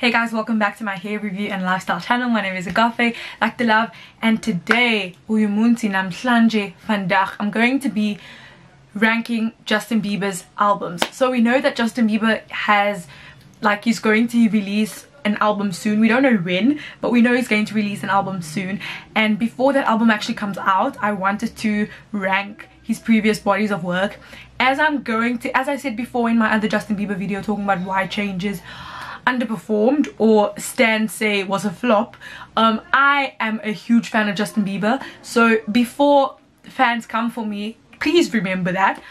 Hey guys, welcome back to my hair review and lifestyle channel. My name is Agape, like the love, and today, namhlanje vandag, I'm going to be ranking Justin Bieber's albums. So we know that Justin Bieber has, he's going to release an album soon. We don't know when, but we know he's going to release an album soon. And before that album actually comes out, I wanted to rank his previous bodies of work. As I said before in my other Justin Bieber video talking about why Changes underperformed or Stan say was a flop, I am a huge fan of Justin Bieber. So before fans come for me, please remember that.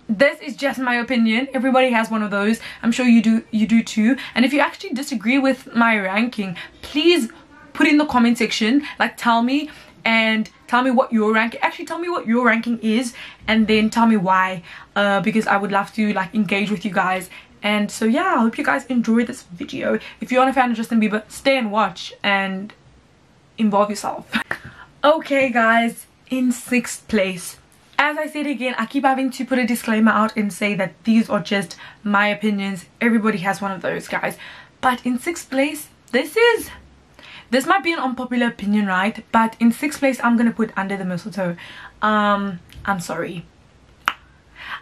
This is just my opinion. Everybody has one of those. I'm sure you do too. And if you actually disagree with my ranking, please put in the comment section, tell me what your ranking, actually tell me what your ranking is, and then tell me why, because I would love to engage with you guys. And so yeah, I hope you guys enjoyed this video. If you're not a fan of Justin Bieber, stay and watch and involve yourself. Okay guys, in 6th place, as I said again, I keep having to put a disclaimer out and say that these are just my opinions. Everybody has one of those, guys. But in 6th place, this might be an unpopular opinion, right? But in 6th place, I'm gonna put Under the Mistletoe. I'm sorry.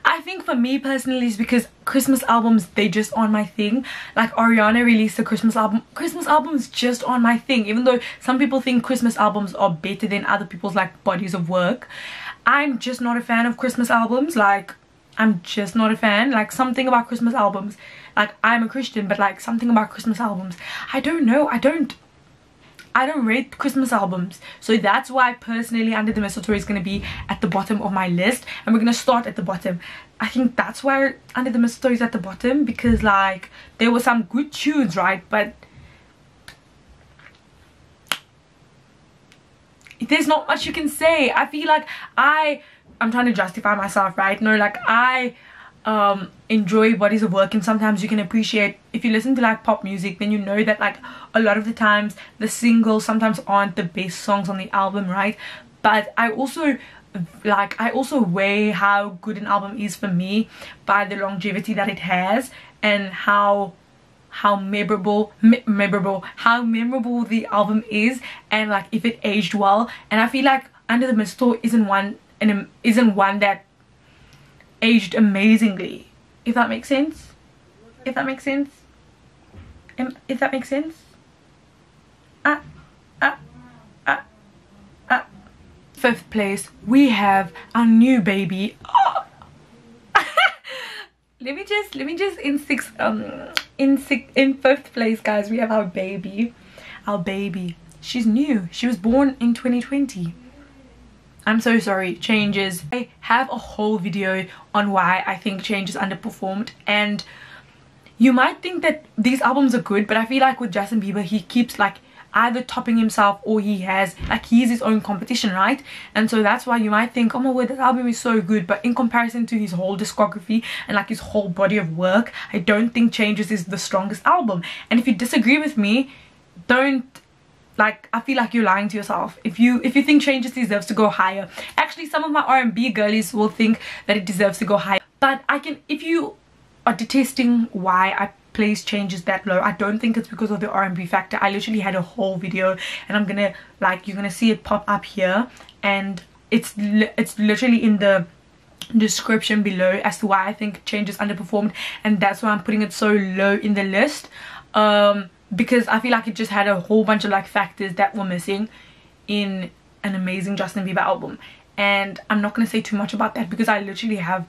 I think for me personally, it's because Christmas albums, they just aren't my thing. Like Ariana released a Christmas album. Christmas albums just aren't my thing. Even though some people think Christmas albums are better than other people's bodies of work, I'm just not a fan of Christmas albums. I'm just not a fan. Something about Christmas albums, I'm a Christian, but something about Christmas albums, I don't know. I don't rate Christmas albums. So that's why personally Under the Mistletoe is going to be at the bottom of my list, and we're going to start at the bottom. I think that's why Under the Mistletoe is at the bottom, because there were some good tunes, right? But there's not much you can say. I feel I'm trying to justify myself, right? No, I enjoy bodies of work, and sometimes you can appreciate, if you listen to pop music, then you know that a lot of the times the singles sometimes aren't the best songs on the album, right? But I also weigh how good an album is for me by the longevity that it has, and how memorable the album is, and if it aged well. And I feel Under the Mistletoe isn't one that aged amazingly, if that makes sense. If that makes sense. 5th place, we have our new baby. Oh. let me just in 5th place, guys, we have our baby. She's new. She was born in 2020. I'm so sorry, Changes. I have a whole video on why I think Changes underperformed, and you might think that these albums are good, but I feel with Justin Bieber, he keeps either topping himself, or he's his own competition, right? And so that's why you might think, oh my word, this album is so good, but in comparison to his whole discography and his whole body of work, I don't think Changes is the strongest album. And if you disagree with me, don't, I feel you're lying to yourself if you think Changes deserves to go higher. Actually, some of my R&B girlies will think that it deserves to go higher, but if you are detesting why I place Changes that low, I don't think it's because of the R&B factor. I literally had a whole video, and I'm gonna you're gonna see it pop up here, and it's literally in the description below as to why I think Changes underperformed, and that's why I'm putting it so low in the list. Because I feel it just had a whole bunch of factors that were missing in an amazing Justin Bieber album. And I'm not going to say too much about that, because I literally have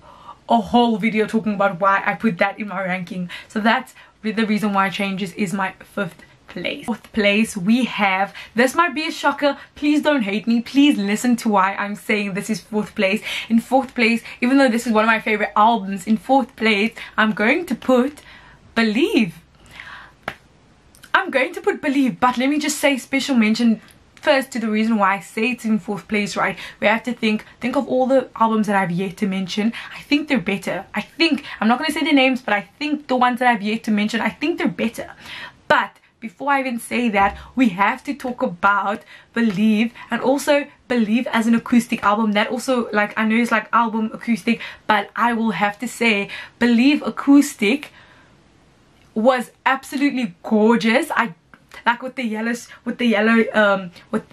a whole video talking about why I put that in my ranking. So that's the reason why Changes is my 5th place. 4th place, we have, this might be a shocker, please don't hate me, please listen to why I'm saying this is 4th place. In 4th place, even though this is one of my favorite albums, in 4th place I'm going to put Believe. But let me just say special mention first to the reason why I say it's in 4th place, right? We have to think of all the albums that I've yet to mention. I think they're better. I'm not going to say the names, but I think the ones that I've yet to mention, I think they're better. But before I even say that, we have to talk about Believe, and also Believe as an acoustic album. That also, I know it's album acoustic, but I will have to say Believe acoustic was absolutely gorgeous. I like with the yellow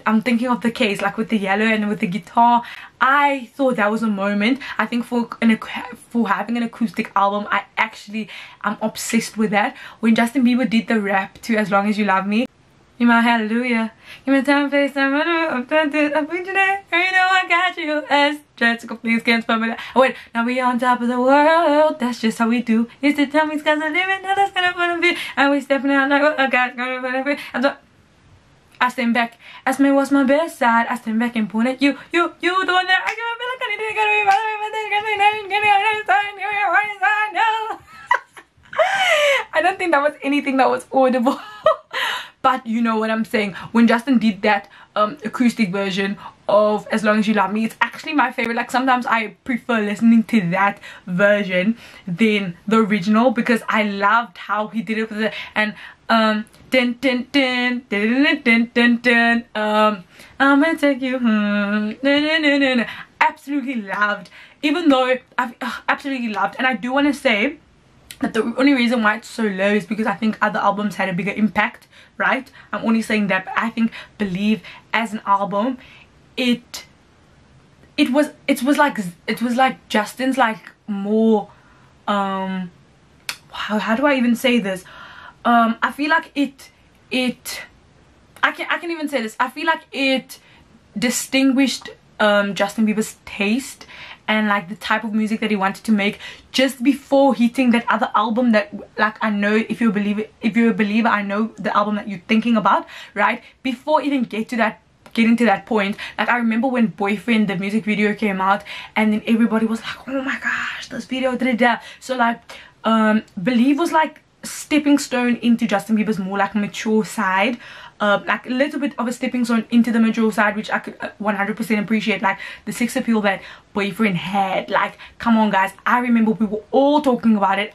I'm thinking of the case, like with the yellow and with the guitar. I thought that was a moment. I think for having an acoustic album, I'm obsessed with that. When Justin Bieber did the rap to As Long As You Love Me, you my hallelujah, give me time, face time, I'm done to I put you there, you know I got you, as just please can't spell me. Oh wait, now we on top of the world, that's just how we do. Used to tell me it's cause I live it, now that's gonna put a bit, and we stepping out like I got gonna put a bit. I stand back, ask me what's my best side, I stand back and point at you the one that I feel like I need to gotta be no. I don't think that was anything that was audible. But you know what I'm saying. When Justin did that acoustic version of As Long As You Love Me, it's actually my favorite. Like sometimes I prefer listening to that version than the original, because I loved how he did it with it. And dun dun dun dun dun dun dun dun I'm gonna take you home. Absolutely loved. Even though I've absolutely loved, and I do want to say that the only reason why it's so low is because I think other albums had a bigger impact, right? I'm only saying that, but I think Believe as an album, it was like Justin's like more how do I even say this? I feel like I can even say this. I feel like it distinguished Justin Bieber's taste and like the type of music that he wanted to make just before hitting that other album that, like, I know if you're a believer, I know the album that you're thinking about, right? Before even getting to that point, like I remember when Boyfriend, the music video, came out, and then everybody was like, oh my gosh, this video, da da da. So like Believe was like stepping stone into Justin Bieber's more like mature side, like a little bit of a stepping stone into the mature side, which I could 100% appreciate. Like the sex appeal that Boyfriend had, like, come on guys, I remember we were all talking about it.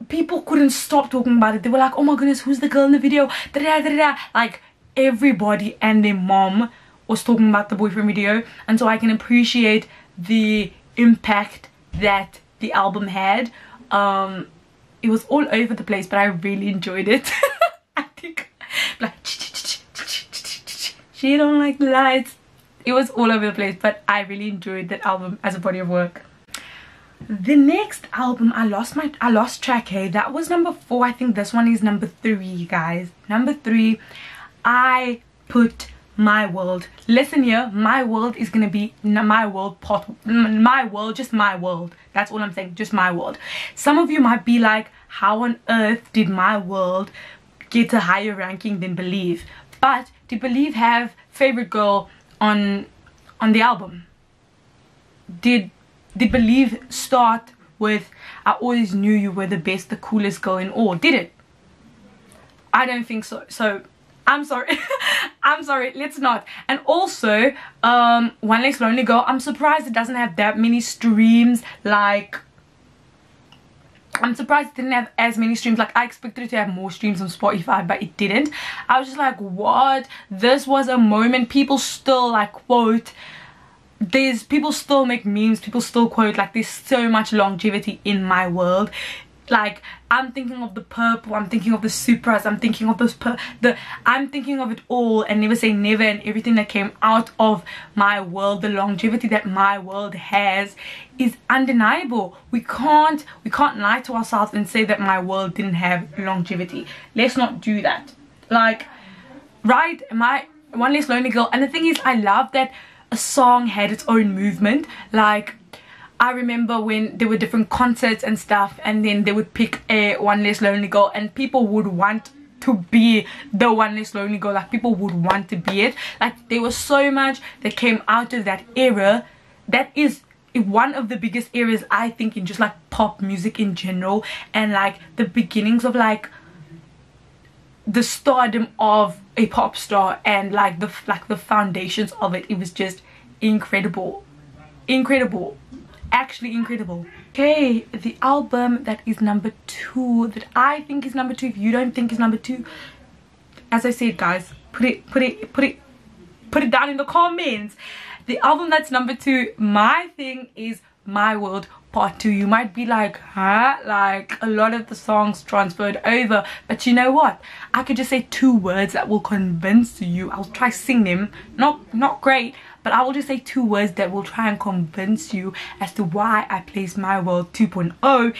People couldn't stop talking about it. They were like, oh my goodness, who's the girl in the video, da da da da. Like everybody and their mom was talking about the Boyfriend video, and so I can appreciate the impact that the album had. It was all over the place, but I really enjoyed it. I think like she don't like the lights. It was all over the place, but I really enjoyed that album as a body of work. The next album, I lost track. Hey, that was number 4. I think this one is number 3, guys. Number 3, I put My World. Listen here, My World is gonna be My World pot. My World, just My World. That's all I'm saying, just My World. Some of you might be like, how on earth did My World get a higher ranking than Believe? But did Believe have Favorite Girl on the album? Did Believe start with I Always Knew You Were the Best, the coolest girl in all? Did it? I don't think so. So I'm sorry. I'm sorry, let's not. And also One Less Lonely Girl, I'm surprised it doesn't have that many streams. Like, I'm surprised it didn't have as many streams. Like, I expected it to have more streams on Spotify, but it didn't. I was just like, what? This was a moment. People still like quote, people still make memes, people still quote. Like, there's so much longevity in My World. Like, I'm thinking of the purple, I'm thinking of the Supras, I'm thinking of those I'm thinking of it all, and Never Say Never, and everything that came out of My World. The longevity that My World has is undeniable. We can't lie to ourselves and say that My World didn't have longevity. Let's not do that. Like, right, my One Less Lonely Girl. And the thing is, I love that a song had its own movement. Like, I remember when there were different concerts and stuff, and then they would pick a One Less Lonely Girl, and people would want to be the One Less Lonely Girl. Like, people would want to be it. Like, there was so much that came out of that era that is one of the biggest eras, I think, in just like pop music in general, and like the beginnings of like the stardom of a pop star, and like the foundations of it. It was just incredible. Actually incredible. Okay, the album that is number 2, that I think is number 2, if you don't think is number 2, as I said, guys, put it down in the comments. The album that's number 2, my thing, is My World part 2. You might be like, huh? Like, a lot of the songs transferred over. But you know what? I could just say 2 words that will convince you. I'll try sing them. Not great, but I will just say 2 words that will try and convince you as to why I placed My World 2.0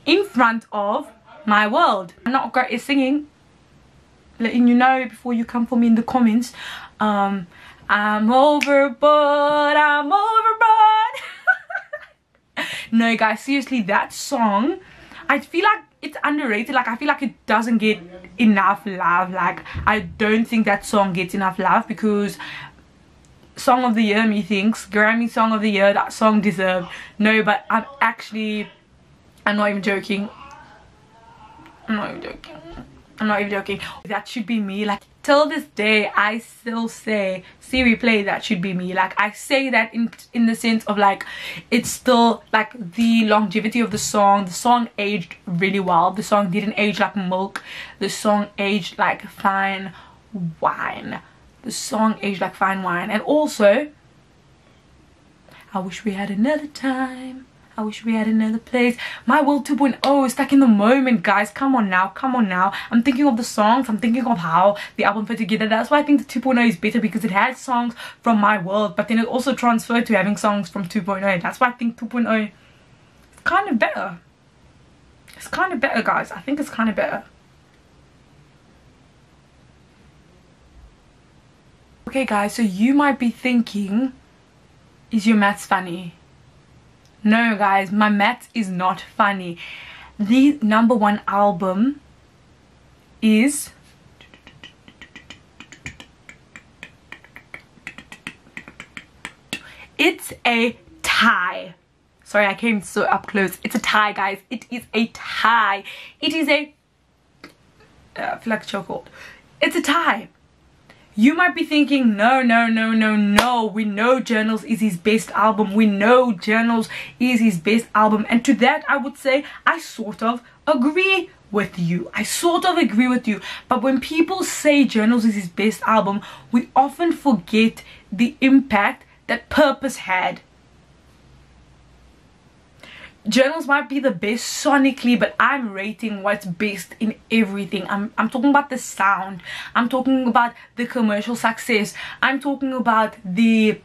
in front of My World. I'm not great at singing, letting you know before you come for me in the comments. I'm overboard, I'm overboard. No guys, seriously, that song, I feel like it's underrated. Like, I feel like it doesn't get enough love. Like, I don't think that song gets enough love, because Song of the Year, methinks, Grammy Song of the Year, that song deserved. No, but I'm not even joking. I'm not even joking. That should be me. Like, till this day, I still say, Siri, play That Should Be Me. Like, I say that in the sense of, like, it's still, like, the longevity of the song. The song aged really well. The song didn't age like milk. The song aged like fine wine. The song aged like fine wine. And also, I wish we had another time. I wish we had another place. My World 2.0 is stuck in the moment, guys. Come on now, come on now. I'm thinking of the songs. I'm thinking of how the album fit together. That's why I think the 2.0 is better, because it had songs from My World, but then it also transferred to having songs from 2.0. That's why I think 2.0 is kind of better. It's kind of better, guys. I think it's kind of better. Okay, guys, so you might be thinking, is your maths funny? No guys, my maths is not funny. The #1 album is it's a tie. Sorry, I came so up close. It's a tie, guys. It is a tie. It is a I feel like a chokehold. It's a tie. You might be thinking, no, we know Journals is his best album. We know Journals is his best album. And to that, I would say, I sort of agree with you. I sort of agree with you. But when people say Journals is his best album, we often forget the impact that Purpose had. Journals might be the best sonically, but I'm rating what's best in everything. I'm talking about the sound. I'm talking about the commercial success. I'm talking about the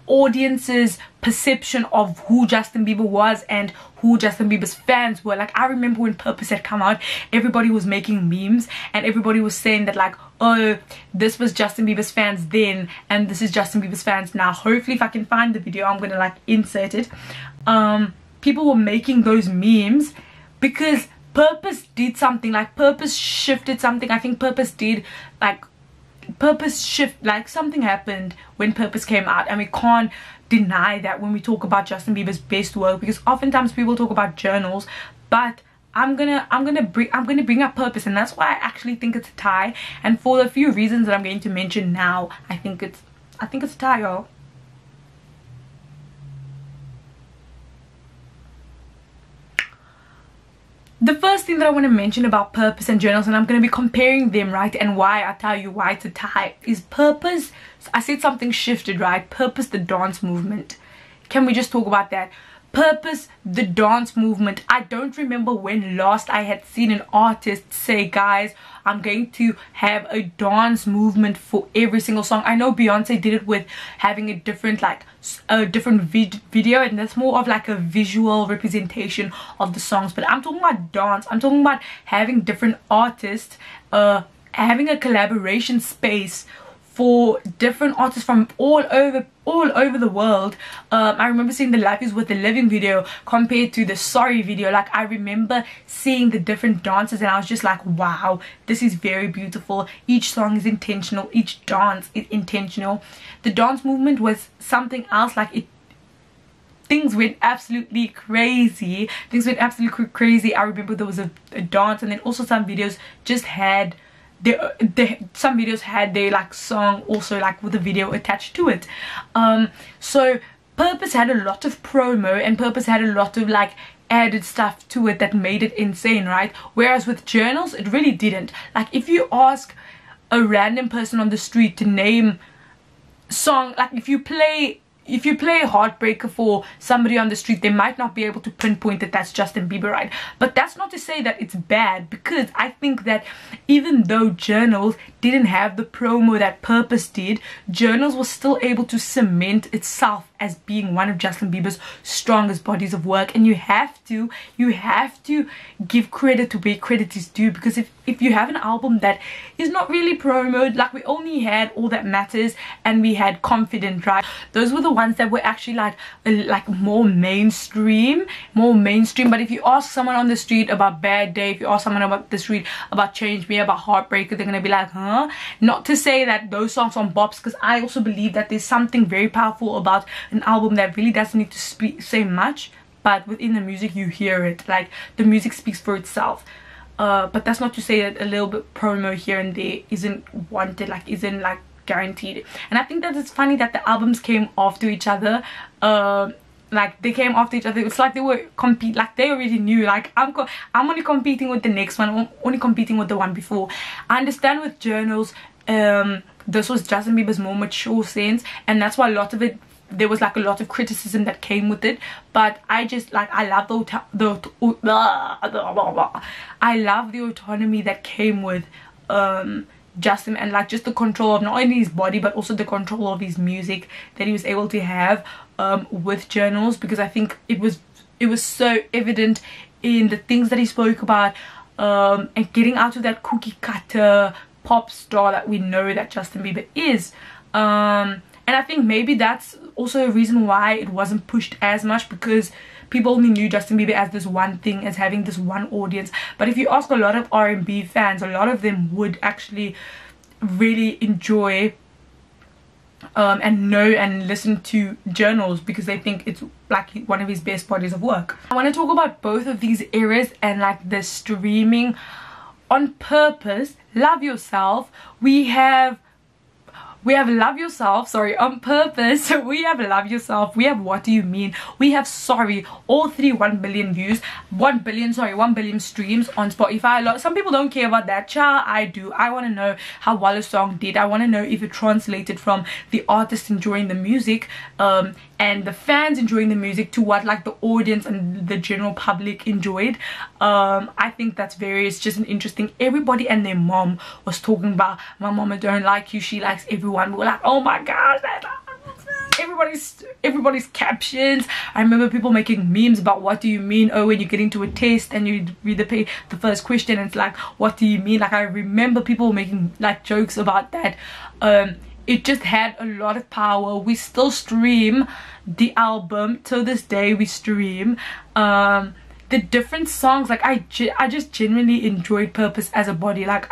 audience's perception of who Justin Bieber was and who Justin Bieber's fans were. Like, I remember when Purpose had come out, everybody was making memes and everybody was saying that, like, oh, this was Justin Bieber's fans then and this is Justin Bieber's fans now. Hopefully, if I can find the video, I'm gonna like insert it. People were making those memes because Purpose did something. Like, Purpose shifted something. I think Purpose did, like, Purpose shift, like something happened when Purpose came out, and we can't deny that when we talk about Justin Bieber's best work, because oftentimes people talk about Journals, but I'm gonna bring up Purpose, and that's why I actually think it's a tie. And for the few reasons that I'm going to mention now, I think it's a tie, y'all. The first thing that I want to mention about Purpose and Journals, and I'm going to be comparing them, right, and why I tell you why it's a tie, is Purpose. I said something shifted, right? Purpose, the dance movement. Can we just talk about that? Purpose, the dance movement. I don't remember when last I had seen an artist say, guys, I'm going to have a dance movement for every single song. I know Beyonce did it with having a different, like, a different video, and that's more of like a visual representation of the songs. But I'm talking about dance. I'm talking about having different artists, having a collaboration space for different artists from all over the world. I remember seeing the Life is Worth the Living video compared to the Sorry video. Like, I remember seeing the different dances and I was just like, wow, this is very beautiful. Each song is intentional, each dance is intentional. The dance movement was something else. Like, things went absolutely crazy. Things went absolutely crazy. I remember there was a dance, and then also some videos just had some videos had their like song also like with a video attached to it. So Purpose had a lot of promo, and Purpose had a lot of like added stuff to it that made it insane, right? Whereas with Journals, it really didn't. Like, if you ask a random person on the street to name song, like if you play if you play Heartbreaker for somebody on the street, they might not be able to pinpoint that that's Justin Bieber, right? But that's not to say that it's bad, because I think that even though Journals didn't have the promo that Purpose did, Journals was still able to cement itself as being one of Justin Bieber's strongest bodies of work. And you have to give credit to where credit is due, because if you have an album that is not really promoted, like we only had All That Matters and we had Confident, right? Those were the ones that were actually like more mainstream. But if you ask someone on the street about Bad Day, if you ask someone about the street about Change Me, about Heartbreaker, they're gonna be like, huh? Not to say that those songs aren't bops, because I also believe that there's something very powerful about an album that really doesn't need to say much, but within the music you hear it, like the music speaks for itself. But that's not to say that a little bit promo here and there isn't wanted, like isn't like guaranteed. And I think that it's funny that the albums came after each other. Like they came after each other. It's like they were like they already knew, like I'm only competing with the next one, I'm only competing with the one before. I understand with Journals, this was Justin Bieber's more mature sense, and that's why a lot of it, there was like a lot of criticism that came with it. But I just like, I love I love the autonomy that came with Justin, and like just the control of not only his body but also the control of his music that he was able to have with Journals, because I think it was so evident in the things that he spoke about, and getting out of that cookie cutter pop star that we know that Justin Bieber is. And I think maybe that's also a reason why it wasn't pushed as much, because people only knew Justin Bieber as this one thing, as having this one audience. But if you ask a lot of R&B fans, a lot of them would actually really enjoy and know and listen to Journals, because they think it's like one of his best bodies of work. I want to talk about both of these eras and like the streaming. On Purpose, Love Yourself, we have Love Yourself, sorry, on Purpose, we have Love Yourself, we have What Do You Mean, we have Sorry, all three 1 billion views, 1 billion streams on Spotify. Some people don't care about that, child, I do. I want to know how well a song did. I want to know if it translated from the artist enjoying the music and the fans enjoying the music to what like the audience and the general public enjoyed. I think that's it's just an interesting. Everybody and their mom was talking about, my mama don't like you, she likes everyone. We were like, oh my gosh, everybody's captions. I remember people making memes about What Do You Mean. Oh, when you get into a test and you read the first question, and it's like, what do you mean? Like I remember people making like jokes about that. It just had a lot of power. We still stream the album till this day. We stream the different songs. Like I just genuinely enjoyed Purpose as a body. Like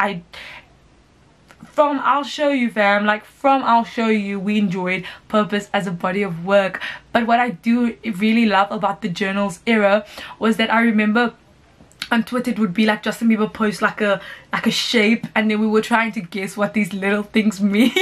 from I'll Show You, fam, like from I'll Show You, we enjoyed Purpose as a body of work. But what I do really love about the Journals era was that I remember on Twitter it would be like Justin Bieber post like a shape, and then we were trying to guess what these little things mean.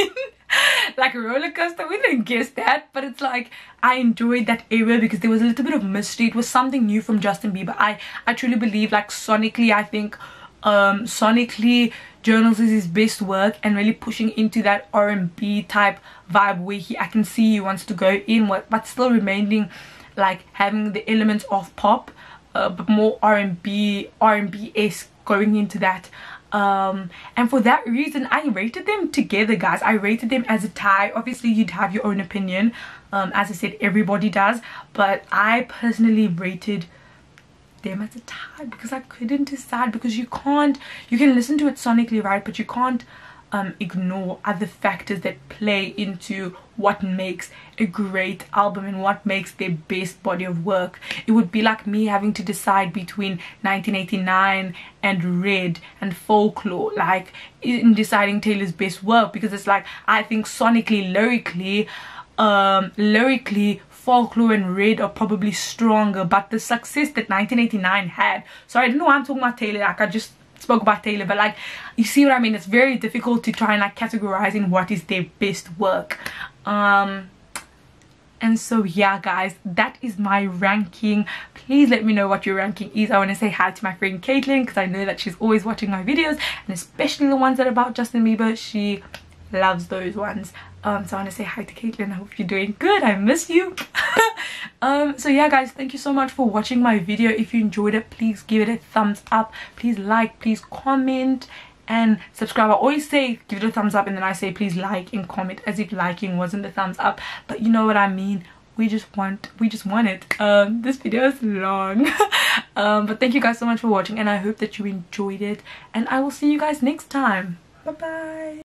Like a roller coaster, we didn't guess that, but it's like I enjoyed that era because there was a little bit of mystery. It was something new from Justin Bieber. I truly believe, like sonically, I think sonically Journals is his best work, and really pushing into that R&B type vibe where I can see he wants to go in, but still remaining like having the elements of pop, but more R&B-esque going into that. And for that reason I rated them together, guys. I rated them as a tie. Obviously you'd have your own opinion, as I said, everybody does, but I personally rated them as a tie because I couldn't decide, because you can listen to it sonically, right, but you can't ignore other factors that play into what makes a great album and what makes their best body of work. It would be like me having to decide between 1989 and Red and Folklore, like in deciding Taylor's best work, because it's like I think sonically, lyrically Folklore and Red are probably stronger, but the success that 1989 had, sorry, I don't know why I'm talking about Taylor, like I just spoke about Taylor, but like you see what I mean. It's very difficult to try and like categorize in what is their best work. And so yeah, guys, that is my ranking. Please let me know what your ranking is. I want to say hi to my friend Caitlin, because I know that she's always watching my videos, and especially the ones that are about Justin Bieber. She loves those ones. So I want to say hi to Caitlin. I hope you're doing good. I miss you. So yeah guys, thank you so much for watching my video. If you enjoyed it, please give it a thumbs up, please like, please comment and subscribe. I always say give it a thumbs up and then I say please like and comment, as if liking wasn't the thumbs up, but you know what I mean. We just want it. This video is long. But thank you guys so much for watching, and I hope that you enjoyed it, and I will see you guys next time. Bye bye.